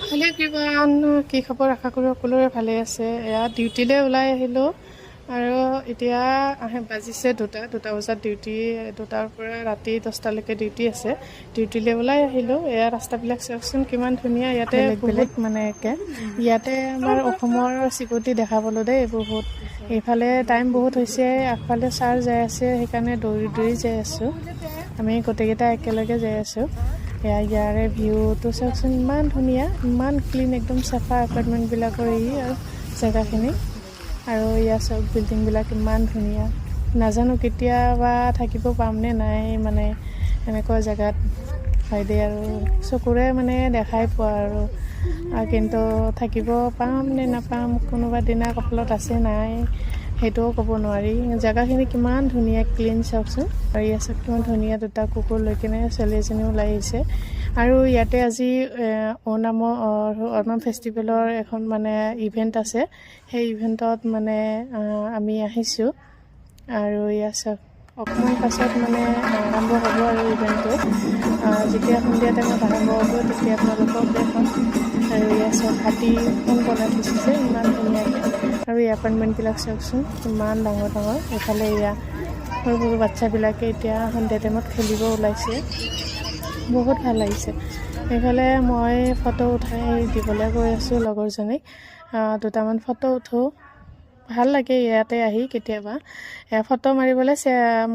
ভালে কিমান কি খবৰ আশা কৰোঁ সকলোৰে ভালে আছে। এয়া ডিউটিলৈ ওলাই আহিলোঁ আৰু এতিয়া বাজিছে দুটা বজাত ডিউটি, 2টাৰ পৰা ৰাতি 10টালৈকে ডিউটি আছে। ডিউটিলৈ ওলাই আহিলোঁ। এয়া ৰাস্তাবিলাক চাওকচোন কিমান ধুনীয়া, ইয়াতে বহুত মানে ইয়াতে আমাৰ অসমৰ চিকিউৰিটি দেখা পালোঁ দেই বহুত। এইফালে টাইম বহুত হৈছে, আগফালে ছাৰ যাই আছে, সেইকাৰণে দৌৰি দৌৰি যাই আছোঁ। আমি গোটেইকেইটা একেলগে যাই আছোঁ। ইয়াৰে ভিউটো চাওকচোন ইমান ধুনীয়া, ইমান ক্লিন, একদম চাফা এপাৰ্টমেণ্টবিলাকৰ আৰু জেগাখিনি। আৰু ইয়াৰ চব বিল্ডিংবিলাক ইমান ধুনীয়া। নাজানো কেতিয়াবা থাকিব পামনে নাই মানে এনেকুৱা জেগাত হয় দেই, আৰু চকুৰে মানে দেখাই পোৱা আৰু কিন্তু থাকিব পাম নে নাপাম কোনোবা দিনা কপালত আছে নাই সেইটোও ক'ব নোৱাৰি। জেগাখিনি কিমান ধুনীয়া ক্লিন চাওকচোন। আৰু ইয়াত চব কিমান ধুনীয়া, 2টা কুকুৰ লৈ কিনে ছোৱালী এজনীও ওলাই আহিছে। আৰু ইয়াতে আজি ওনাম ফেষ্টিভেলৰ এখন মানে ইভেণ্ট আছে। সেই ইভেণ্টত মানে আমি আহিছোঁ। আৰু ইয়াত চব অকণমান পাছত মানে আৰম্ভ হ'ব আৰু ইভেণ্টটো। যেতিয়া সন্ধিয়া টাইমত আৰম্ভ হ'ব তেতিয়া আপোনালোকক দেখাম। আৰু ইয়াত চব হাতীখন বনাই থৈছে যে ইমান ধুনীয়াকৈ। আৰু এই এপাৰ্টমেণ্টবিলাক চাওকচোন ইমান ডাঙৰ ডাঙৰ। এইফালে এয়া সৰু সৰু বাচ্ছাবিলাকে এতিয়া সন্ধিয়া টাইমত খেলিব ওলাইছে, বহুত ভাল লাগিছে। এইফালে মই ফটো উঠাই দিবলৈ গৈ আছোঁ লগৰজনীক। 2টামান ফটো উঠোঁ, ভাল লাগে ইয়াতে আহি কেতিয়াবা। ফটো মাৰিবলৈ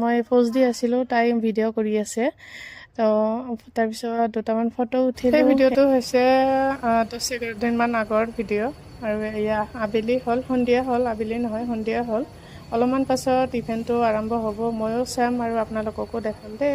মই প'জ দি আছিলোঁ, তাই ভিডিঅ' কৰি আছে। তো তাৰপিছত 2টামান ফটো উঠিলোঁ। সেই ভিডিঅ'টো হৈছে 10-11 দিনমান আগৰ ভিডিঅ'। আৰু এয়া আবেলি হ'ল, সন্ধিয়া হ'ল, আবেলি নহয় সন্ধিয়া হ'ল। অলপমান পাছত ইভেণ্টটো আৰম্ভ হ'ব, ময়ো চাম আৰু আপোনালোককো দেখাম দেই।